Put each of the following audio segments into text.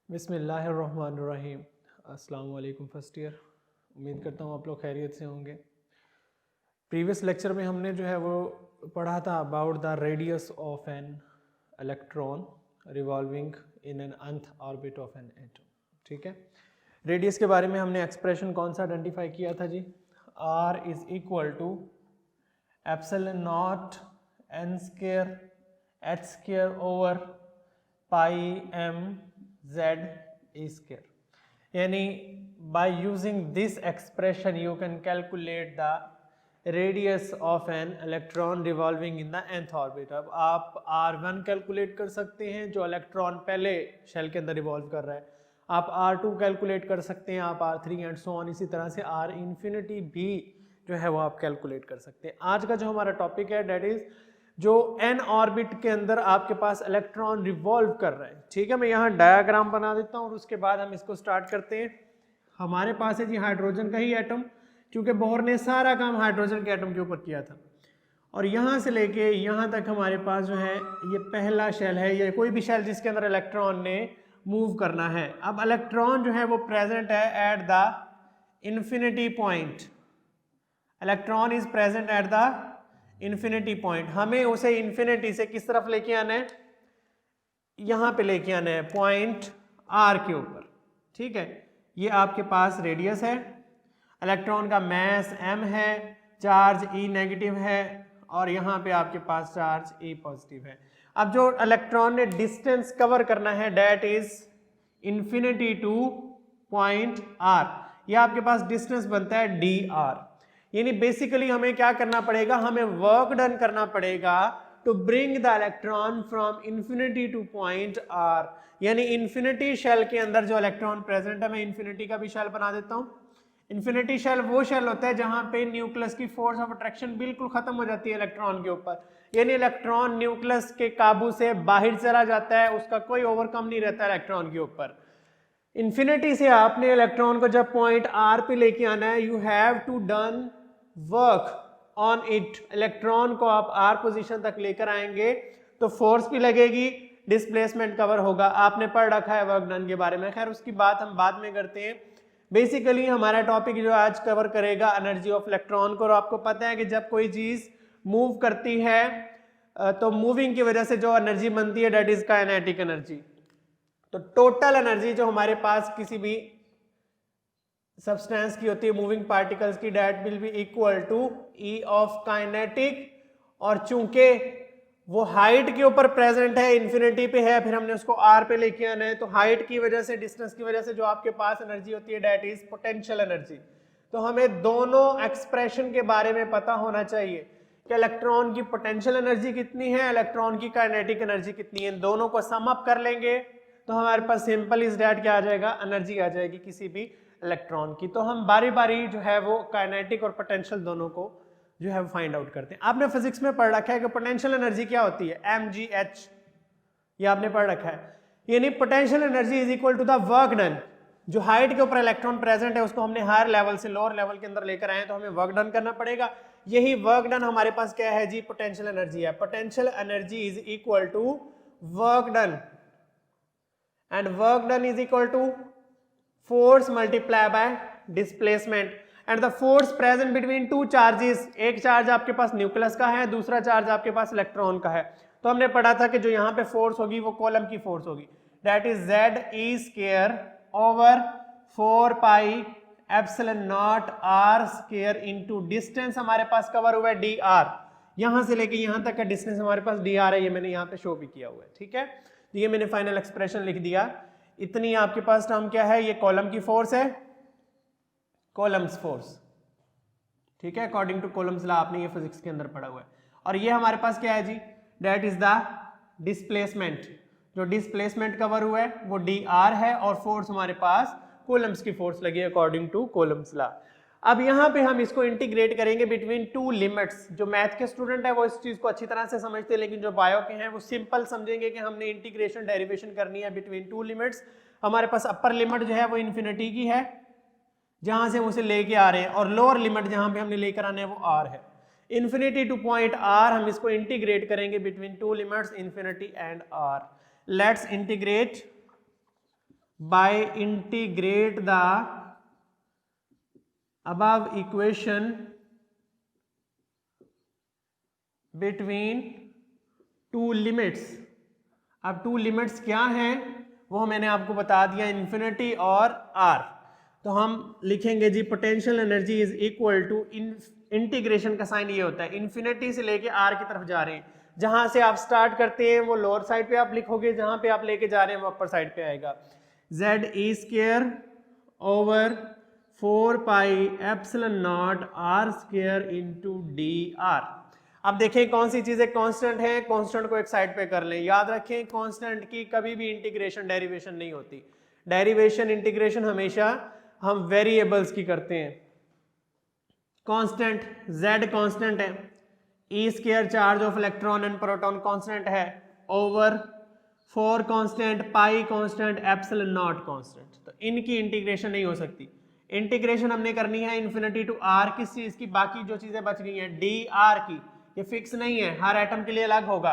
बिस्मिल्लाहिर्रहमानिर्रहीम। अस्सलाम वालेकुम फर्स्ट ईयर। उम्मीद करता हूँ आप लोग खैरियत से होंगे। प्रीवियस लेक्चर में हमने जो है वो पढ़ा था about the radius of an electron revolving in an nth orbit of an atom. ठीक है, रेडियस के बारे में हमने एक्सप्रेशन कौन सा आइडेंटिफाई किया था जी? R is equal to epsilon not n square h square over pi m z e square. यानी by using this expression you can calculate the radius of an electron revolving in the nth orbit. अब आप r1 calculate कर सकते हैं जो electron पहले shell के अंदर रिवॉल्व कर रहा है, आप r2 कैलकुलेट कर सकते हैं, आप r3 एंड सो ऑन, इसी तरह से r इंफिनिटी भी जो है वो आप कैलकुलेट कर सकते हैं। आज का जो हमारा टॉपिक है डेट इज जो n ऑर्बिट के अंदर आपके पास इलेक्ट्रॉन रिवॉल्व कर रहा है। ठीक है, मैं यहाँ डायग्राम बना देता हूँ और उसके बाद हम इसको स्टार्ट करते हैं। हमारे पास है जी हाइड्रोजन का ही एटम, क्योंकि बोहर ने सारा काम हाइड्रोजन के एटम के ऊपर किया था, और यहाँ से लेके यहाँ तक हमारे पास जो है ये पहला शेल है, ये कोई भी शेल जिसके अंदर इलेक्ट्रॉन ने मूव करना है। अब इलेक्ट्रॉन जो है वो प्रेजेंट है at the infinity point, electron is present at the infinity point. हमें उसे इंफिनिटी से किस तरफ लेके आना है? यहां पे लेके आना है, पॉइंट आर के ऊपर। ठीक है, ये आपके पास रेडियस है, इलेक्ट्रॉन का मैस m है, चार्ज E नेगेटिव है, और यहां पे आपके पास चार्ज E पॉजिटिव है। अब जो इलेक्ट्रॉन ने डिस्टेंस कवर करना है that is infinity to point R, ये आपके पास डिस्टेंस बनता है dr। यानी बेसिकली हमें क्या करना पड़ेगा, हमें वर्क डन करना पड़ेगा to bring the electron from infinity to point R. यानी इंफिनिटी शेल के अंदर जो इलेक्ट्रॉन प्रेजेंट है, मैं इंफिनिटी का भी शेल बना देता हूं। इंफिनिटी शेल वो शेल होता है जहां पे न्यूक्लियस की फोर्स ऑफ अट्रैक्शन बिल्कुल खत्म हो जाती है इलेक्ट्रॉन के ऊपर, यानी इलेक्ट्रॉन न्यूक्लियस के काबू से बाहर चला जाता है, उसका कोई ओवरकम नहीं रहता इलेक्ट्रॉन के ऊपर। इंफिनिटी से आपने इलेक्ट्रॉन को जब पॉइंट आर पे लेके आना है, you have to done work on it. Electron को आप आर पोजीशन तक लेकर आएंगे तो फोर्स भी लगेगी, डिस्प्लेसमेंट कवर होगा। आपने पढ़ रखा है वर्क डन के बारे में, खैर उसकी बात हम बाद में करते हैं। बेसिकली हमारा टॉपिक जो आज कवर करेगा एनर्जी ऑफ इलेक्ट्रॉन को। और आपको पता है कि जब कोई चीज मूव करती है तो मूविंग की वजह से जो एनर्जी बनती है डेट इज काइनेटिक एनर्जी। तो टोटल एनर्जी जो हमारे पास किसी भी सब्सटेंस की होती है, मूविंग पार्टिकल्स की, that will be equal to E of kinetic. और चूंकि वो हाइट के ऊपर प्रेजेंट है, इंफिनिटी पे है, फिर हमने उसको आर पे लेके आना है, तो हाइट की वजह से, डिस्टेंस की वजह से जो आपके पास एनर्जी होती है डेट इज पोटेंशियल एनर्जी। तो हमें दोनों एक्सप्रेशन के बारे में पता होना चाहिए कि इलेक्ट्रॉन की पोटेंशियल एनर्जी कितनी है, इलेक्ट्रॉन की काइनेटिक एनर्जी कितनी है। दोनों को सम अप कर लेंगे तो हमारे पास सिंपल इज डेट क्या आ जाएगा, एनर्जी आ जाएगी किसी भी इलेक्ट्रॉन की। तो हम बारी बारी जो है वो काइनेटिक और पोटेंशियल दोनों को जो है फाइंड आउट करते हैं। आपने फिजिक्स में पढ़ रखा है कि पोटेंशियल एनर्जी क्या होती है, mgh, ये आपने पढ़ रखा है। यानी potential energy is equal to the work done. जो हाइट के ऊपर इलेक्ट्रॉन प्रेजेंट है उसको हमने हायर लेवल से लोअर लेवल के अंदर लेकर आए, तो हमें वर्क डन करना पड़ेगा। यही वर्क डन हमारे पास क्या है जी, पोटेंशियल एनर्जी है। Potential energy is equal to work done, and work done is equal to force multiplied by displacement, and the force present between two charges, एक चार्ज आपके पास न्यूक्लियस का है, दूसरा चार्ज आपके पास इलेक्ट्रॉन का है। तो हमने पढ़ा था कि जो यहाँ पे फोर्स होगी वो कॉलम की फोर्स होगी, that is ZE square over 4 pi epsilon naught R square into distance हमारे पास कवर हुआ है dr। यहाँ से लेके यहाँ तक का डिस्टेंस हमारे पास dr है, ये मैंने यहाँ पे शो भी किया हुआ है। ठीक है, तो ये मैंने फाइनल एक्सप्रेशन लिख दिया। इतनी आपके पास टर्म क्या है, ये कॉलम की फोर्स है, कॉलम्स फोर्स। ठीक है, अकॉर्डिंग टू कॉलम्स लॉ, आपने ये फिजिक्स के अंदर पढ़ा हुआ है। और ये हमारे पास क्या है जी, दैट इज द डिस्प्लेसमेंट। जो डिस्प्लेसमेंट कवर हुआ है वो dr है, और फोर्स हमारे पास कॉलम्स की फोर्स लगी अकॉर्डिंग टू कॉलम्स लॉ। अब यहाँ पे हम इसको इंटीग्रेट करेंगे बिटवीन टू लिमिट्स। जो मैथ के स्टूडेंट है वो इस चीज को अच्छी तरह से समझते हैं, लेकिन जो बायो के हैं वो सिंपल समझेंगे कि हमने इंटीग्रेशन डेरिवेशन करनी है बिटवीन टू लिमिट्स। हमारे पास अपर लिमिट जो है वो इन्फिनिटी की है, जहां से हम उसे लेके आ रहे हैं, और लोअर लिमिट जहां पे हमने लेकर आना है वो आर है। इंफिनिटी टू पॉइंट आर, हम इसको इंटीग्रेट करेंगे between two limits infinity and R. Let's integrate by integrate the above equation between two limits। अब टू लिमिट्स क्या हैं वो मैंने आपको बता दिया, इन्फिनिटी और आर। तो हम लिखेंगे जी potential energy is equal to, integration का साइन ये होता है, इन्फिनिटी से लेके आर की तरफ जा रहे हैं, जहां से आप स्टार्ट करते हैं वो लोअर साइड पे आप लिखोगे, जहां पे आप लेके जा रहे हैं वो अपर साइड पे आएगा। Z E square over 4 pi epsilon not R square into D R. अब देखें कौन सी चीजें कांस्टेंट है, कांस्टेंट को एक साइड पे कर लें। याद रखें कांस्टेंट की कभी भी इंटीग्रेशन डेरिवेशन नहीं होती, डेरिवेशन इंटीग्रेशन हमेशा हम वेरिएबल्स की करते हैं। कांस्टेंट z कांस्टेंट है, E square charge of electron and proton constant है, over 4 constant, pi constant, epsilon naught constant. तो इनकी इंटीग्रेशन नहीं हो सकती। इंटीग्रेशन हमने करनी है इन्फिनिटी टू आर किस चीज की, बाकी जो चीजें बच गई हैं डी आर की, ये फिक्स नहीं है, हर एटम के लिए अलग होगा।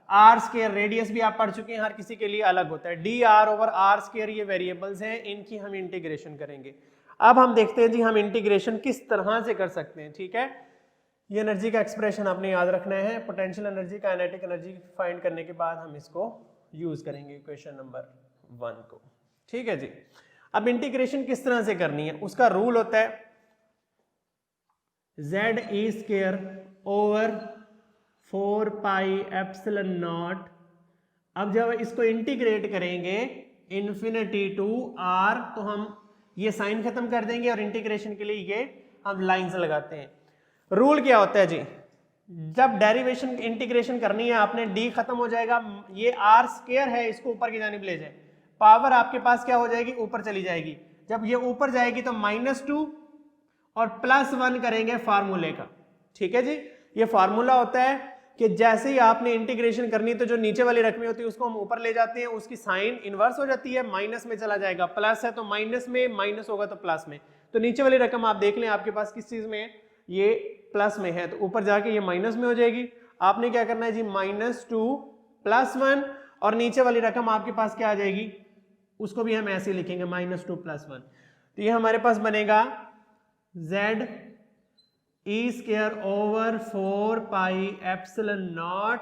आर स्क्वायर रेडियस भी आप पढ़ चुके हैं, हर किसी के लिए अलग होता है। D R over R square ये वेरिएबल्स हैं, इनकी हम इंटीग्रेशन करेंगे। अब हम देखते हैं जी हम इंटीग्रेशन किस तरह से कर सकते हैं। ठीक है, ये एनर्जी का एक्सप्रेशन आपने याद रखना है, potential energy kinetic energy find करने के बाद हम इसको यूज करेंगे इक्वेशन नंबर 1 को। ठीक है जी, अब इंटीग्रेशन किस तरह से करनी है, उसका रूल होता है Z E square over 4 pi epsilon naught. अब जब इसको इंटीग्रेट करेंगे इन्फिनिटी टू आर, तो हम ये साइन खत्म कर देंगे और इंटीग्रेशन के लिए ये हम लाइंस लगाते हैं। रूल क्या होता है जी, जब डेरिवेशन इंटीग्रेशन करनी है आपने, डी खत्म हो जाएगा, ये आर स्क्वायर है इसको ऊपर की जानिब ले जाए, पावर आपके पास क्या हो जाएगी, ऊपर चली जाएगी। जब ये ऊपर जाएगी तो -2 और +1 करेंगे फार्मूले का। ठीक है जी, ये फार्मूला होता है कि जैसे ही आपने इंटीग्रेशन करनी तो जो नीचे वाली रकमें होती है उसको हम ऊपर ले जाते हैं, उसकी साइन इन्वर्स हो जाती है, माइनस में चला जाएगा, प्लस है तो माइनस में, माइनस होगा तो प्लस में। तो नीचे वाली रकम आप देख लें आपके पास किस चीज में है, ये प्लस में है, तो ऊपर जाके ये माइनस में हो जाएगी। आपने क्या करना है जी, -2 +1, और नीचे वाली रकम आपके पास क्या आ जाएगी, उसको भी हम ऐसे लिखेंगे -2 +1। तो ये हमारे पास बनेगा z E square over 4 pi epsilon not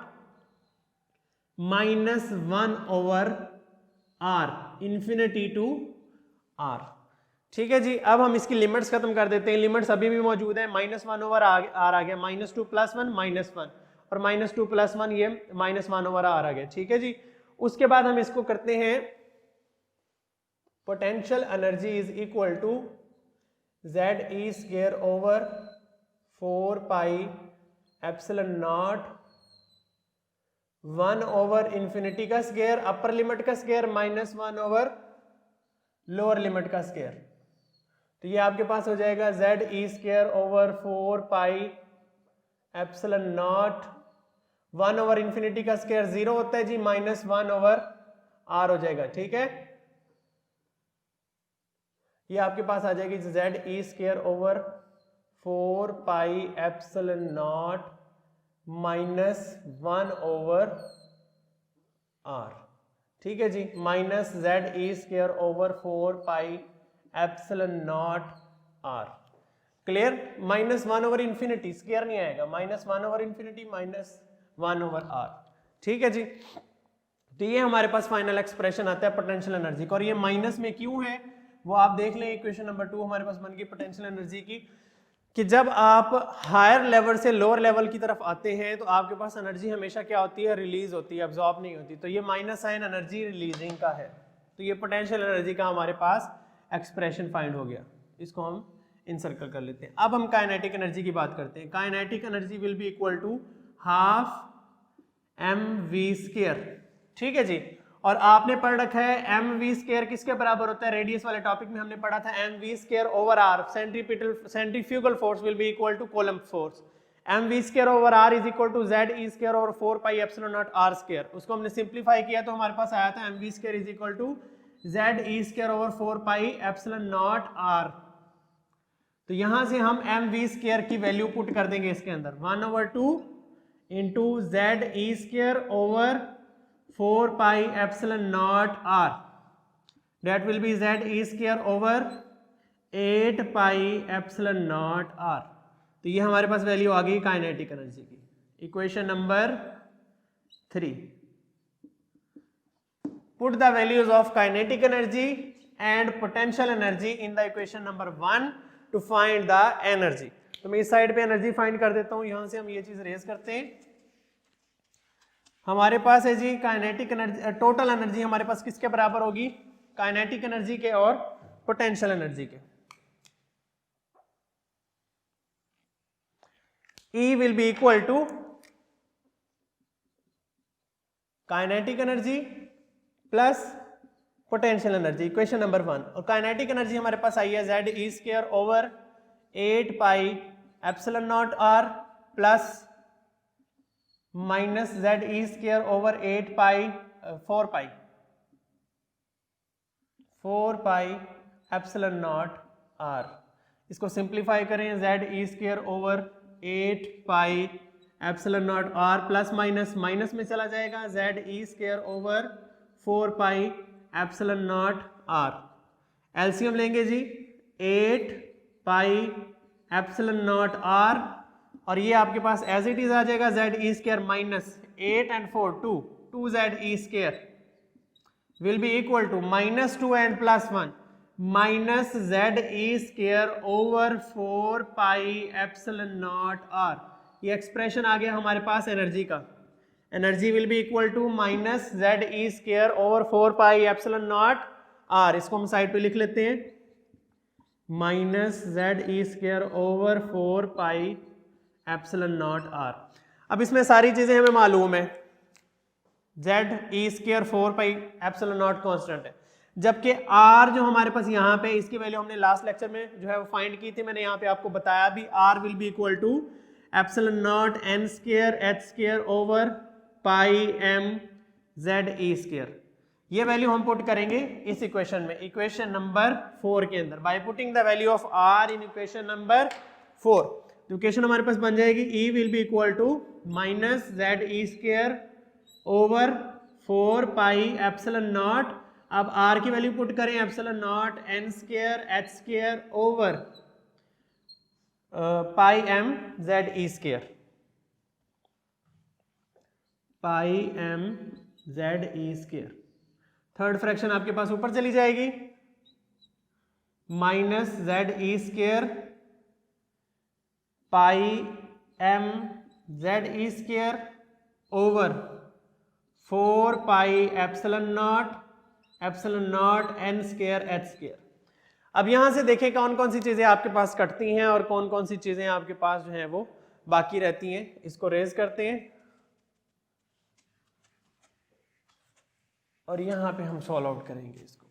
-1 over r infinity to r। ठीक है जी, अब हम इसकी लिमिट्स खत्म कर देते हैं। लिमिट्स अभी भी मौजूद है, -1 ओवर r आ गया, -2 +1 -1, और -2 +1 ये -1 ओवर r आ गया। ठीक है जी, उसके बाद हम इसको करते हैं potential energy is equal to Z E square over 4 pi epsilon not 1 over infinity का स्क्वायर, अपर लिमिट का स्क्वायर, -1 ओवर लोअर लिमिट का स्क्वायर। तो ये आपके पास हो जाएगा Z E square over 4 pi epsilon not 1 over infinity का स्क्वायर 0 होता है जी, -1 ओवर r हो जाएगा। ठीक है, ये आपके पास आ जाएगी Z E square over 4 pi epsilon not -1 over r। ठीक है जी, minus Z E square over 4 pi epsilon not r। Clear, -1 over infinity, square नहीं आएगा, -1 ओवर इन्फिनिटी -1 ओवर r। ठीक है जी, तो ये हमारे पास फाइनल एक्सप्रेशन आता है पोटेंशियल एनर्जी का। और ये माइनस में क्यों है वो आप देख लें, इक्वेशन नंबर 2 हमारे पास बन गई पोटेंशियल एनर्जी की, कि जब आप हायर लेवल से लोअर लेवल की तरफ आते हैं तो आपके पास एनर्जी हमेशा क्या होती है, रिलीज होती है, अब्जॉर्ब नहीं होती। तो ये माइनस साइन एनर्जी रिलीजिंग का है, तो ये पोटेंशियल एनर्जी का हमारे पास एक्सप्रेशन फाइंड हो गया, इसको हम इनसर्कल कर लेते हैं। अब हम काइनेटिक एनर्जी की बात करते हैं। Kinetic energy will be equal to ½ mv²। ठीक है जी, और आपने पढ़ रखा है mv² किसके बराबर होता है, रेडियस वाले टॉपिक में हमने पढ़ा था mv² over r, centrifugal force will be equal to Coulomb force. mv² over r is equal to Z E square over 4 pi epsilon not r square. उसको हमने सिंप्लीफाई किया तो हमारे पास आया था mv² is equal to Z E square over 4 pi epsilon not r। तो यहां से हम mv² की वैल्यू पुट कर देंगे इसके अंदर, 1/2 into Z E square over 4 pi epsilon not r that will be Z E square over 8 pi epsilon not R. तो ये हमारे पास वैल्यू आ गई काइनेटिक एनर्जी की। Equation number 3, put the values of kinetic energy and potential energy in the equation number 1 to find the energy. तो मैं इस साइड पे एनर्जी फाइंड कर देता हूं, यहां से हम ये चीज रेज करते हैं। हमारे पास है जी काइनेटिक एनर्जी, टोटल एनर्जी हमारे पास किसके बराबर होगी, काइनेटिक एनर्जी के और पोटेंशियल एनर्जी के। E will be equal to kinetic energy plus potential energy, equation number 1। और काइनेटिक एनर्जी हमारे पास आई है Z E square over 8 pi epsilon not R plus minus Z E square over 8 pi 4 pi epsilon not R. इसको simplify करें, Z E square over 8 pi epsilon not R plus minus minus में चला जाएगा, Z E square over 4 pi epsilon not R. LCM लेंगे जी 8 pi epsilon not R और ये आपके पास एज इट इज आ जाएगा Z E square minus 8 and 4 2 Z E square will be equal to minus 2 and plus 1 minus z e square over 4 pi epsilon naught r। ये expression आ गया हमारे पास एनर्जी का। Energy will be equal to minus Z E square over 4 pi epsilon not R. इसको हम side पे लिख लेते हैं, minus Z E square over 4 pi epsilon not R. अब इसमें सारी चीजें हमें मालूम है, Z E square 4 pi epsilon naught constant है, जबकि आर जो हमारे पास यहाँ पे इसकी वैल्यू हमने लास्ट लेक्चर में जो है वो फाइंड की थी, मैंने यहाँ पे आपको बताया भी, R will be equal to epsilon naught N square H square over pi M Z E square. ये वैल्यू हम पुट करेंगे इस इक्वेशन में, इक्वेशन नंबर 4 के अंदर, by putting the value of R in equation number 4। तो equation हमारे पास बन जाएगी E will be equal to minus Z E square over 4 pi epsilon naught. अब आर की वैल्यू पुट करें, epsilon naught N square H square over pi M Z E square, pi M Z E square. Third fraction आपके पास ऊपर चली जाएगी, minus Z E square pi M Z E square over 4 pi epsilon naught N square H square. अब यहां से देखें कौन कौन सी चीजें आपके पास कटती हैं और कौन कौन सी चीजें आपके पास जो है वो बाकी रहती हैं। इसको रेज करते हैं और यहां पे हम सॉल्व आउट करेंगे इसको।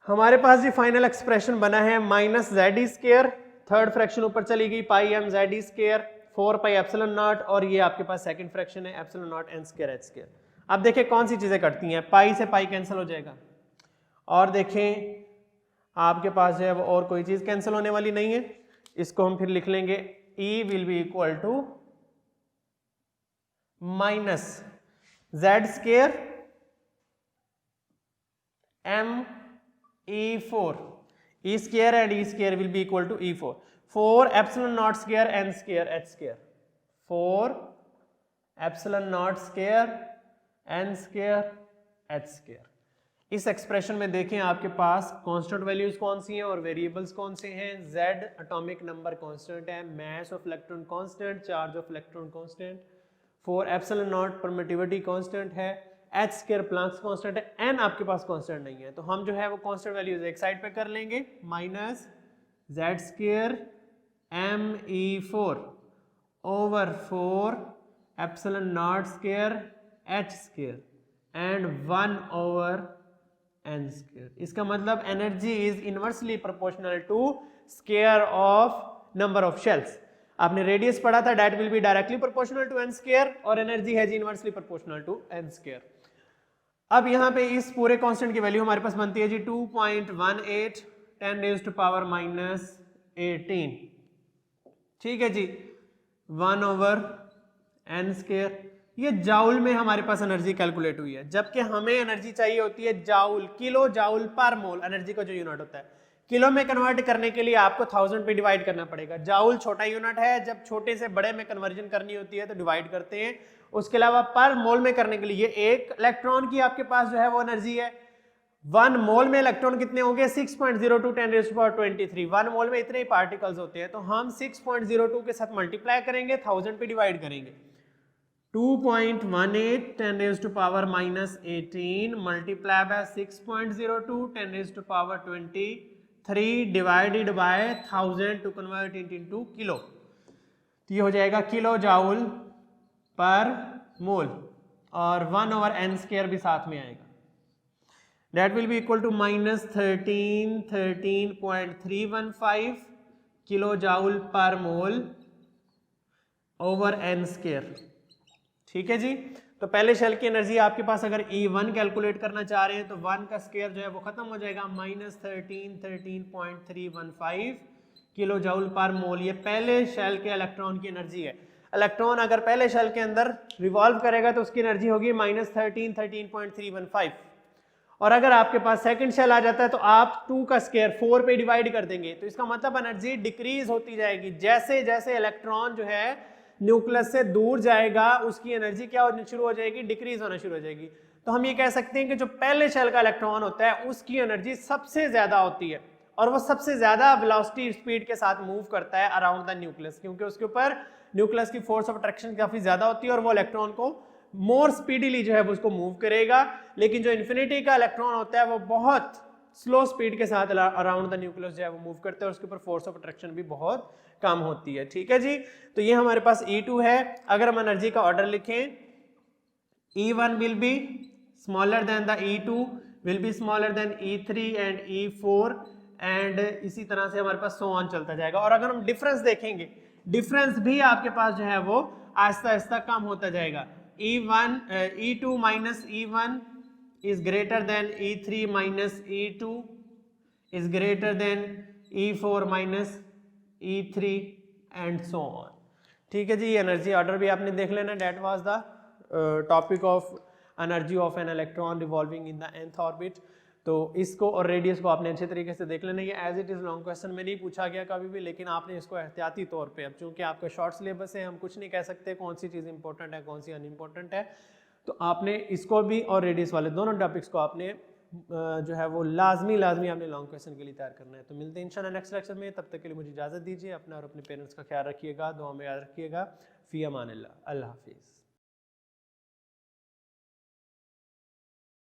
हमारे पास जी फाइनल एक्सप्रेशन बना है minus Z E square, third fraction ऊपर चली गई, pi M Z E square 4 pi epsilon naught, और ये आपके पास सेकंड फ्रैक्शन है epsilon naught N square H square. अब देखें कौन सी चीजें कटती हैं, पाई से पाई कैंसिल हो जाएगा, और देखें आपके पास जो है वो और कोई चीज कैंसिल होने वाली नहीं है। इसको हम फिर लिख लेंगे, E will be equal to minus Z square M E4, E square and E square will be equal to E4, 4 epsilon naught square n square h square, 4 epsilon naught square n square h square। इस expression में देखें आपके पास constant values कौन सी हैं और variables कौन से हैं। Z एटॉमिक नंबर कांस्टेंट है, mass of electron constant, charge of electron constant, 4 epsilon not permittivity constant है, h स्क्वायर प्लैंक्स कांस्टेंट है, n आपके पास कांस्टेंट नहीं है। तो हम जो है वो कांस्टेंट वैल्यूज एक साइड पे कर लेंगे, minus z square me4 over 4 epsilon naught square h square and 1 over n square. इसका मतलब energy is inversely proportional to square of number of shells. आपने रेडियस पढ़ा था, that will be directly proportional to n square, और energy है जी inversely proportional to n square. अब यहाँ पे इस पूरे कांस्टेंट की वैल्यू हमारे पास बनती है जी 2.18 10 रेज़्ड टू पावर माइनस 18, ठीक है जी, 1 ओवर n स्क्वायर। ये जाउल में हमारे पास एनर्जी कैलकुलेट हुई है, जबकि हमें एनर्जी चाहिए होती है जाउल, किलो जाउल पर मोल, एनर्जी का जो यूनिट होता है। किलो में कन्वर्ट करने के लिए आपको 1000 पे डिवाइड करना पड़ेगा। जाउल छोटा यूनिट है, जब छोटे से बड़े में कन्वर्जन करनी होती है तो डिवाइड करते हैं। उसके अलावा पर मोल में करने के लिए एक इलेक्ट्रॉन की आपके पास जो है वो एनर्जी है। 1 मोल में इलेक्ट्रॉन कितने होंगे? 6.02 10⁻23। 1 मोल में इतने ही पार्टिकल्स होते हैं, तो हम 6.02 के साथ मल्टीप्लाई करेंगे, 1000 पे डिवाइड करेंगे। 2.18 10⁻−18 multiply by 6.02 10⁻23 divided by 1000 to convert it into kilo. तो ये हो जाएगा किलो जाउल पर मोल, और 1/n² भी साथ में आएगा। That will be equal to -13.315 kilo joule पर मोल ओवर n²। ठीक है जी। तो पहले शेल की एनर्जी आपके पास अगर E1 कैलकुलेट करना चाह रहे हैं तो 1 का स्क्वायर जो है वो खत्म हो जाएगा, -13.315 किलो जाउल पर मोल। ये पहले शेल के इलेक्ट्रॉन की एनर्जी है। इलेक्ट्रॉन अगर पहले शेल के अंदर रिवॉल्व करेगा तो उसकी एनर्जी होगी -13.315। और अगर आपके पास सेकंड शेल आ जाता है तो आप 2 का स्क्वायर 4 पे डिवाइड कर देंगे, तो इसका मतलब एनर्जी डिक्रीज होती जाएगी। जैसे जैसे इलेक्ट्रॉन जो है न्यूक्लियस से दूर जाएगा उसकी एनर्जी क्या होनी शुरू हो जाएगी? डिक्रीज होना शुरू हो जाएगी। तो हम ये कह सकते हैं कि जो पहले शेल का इलेक्ट्रॉन होता है उसकी एनर्जी सबसे ज्यादा होती है, और वो सबसे ज्यादा वेलोसिटी स्पीड के साथ मूव करता है अराउंड द न्यूक्लियस, क्योंकि उसके ऊपर न्यूक्लियस की फोर्स ऑफ अट्रैक्शन काफी ज्यादा होती है और वो इलेक्ट्रॉन को मोर स्पीडीली जो है वो उसको मूव करेगा। लेकिन जो इन्फिनिटी का इलेक्ट्रॉन होता है वो बहुत स्लो स्पीड के साथ अराउंड द न्यूक्लियस जो है वो मूव करते हैं, और उसके ऊपर फोर्स ऑफ अट्रैक्शन भी बहुत कम होती है। ठीक है जी। तो ये हमारे पास E2 है। अगर हम एनर्जी का ऑर्डर लिखें, E1 will be smaller than the E2, will be smaller than E3 and E4, and इसी तरह से हमारे पास सो ऑन चलता जाएगा। और अगर हम डिफरेंस देखेंगे, डिफरेंस भी आपके पास जो है वो आहिस्ता आहिस्ता कम होता जाएगा। E2 minus E1 is greater than E3 minus E2 is greater than E4 minus E3 and so on। ठीक है जी। एनर्जी ऑर्डर भी आपने देख लेना। That was the topic of energy of an electron revolving in the nth orbit. तो इसको और radius को आपने अच्छे तरीके से देख लेना। ये as it is long question में नहीं पूछा गया कभी भी, लेकिन आपने इसको एहतियाती तौर पे, अब चूंकि आपका शॉर्ट सिलेबस है हम कुछ नहीं कह सकते कौन सी चीज़ इंपॉर्टेंट है कौन सी अनइम्पॉर्टेंट है, तो आपने इसको भी और रेडियस वाले दोनों टॉपिक्स को आपने जो है वो लाजमी आपने लॉन्ग क्वेश्चन के लिए तैयार करना है। तो मिलते हैं इंशाल्लाह नेक्स्ट लेक्चर में। तब तक के लिए मुझे इजाज़त दीजिए। अपना और अपने पेरेंट्स का ख्याल रखिएगा, दुआ में याद रखिएगा। फ़ी अमान अल्लाह। अल्लाह हाफिज़।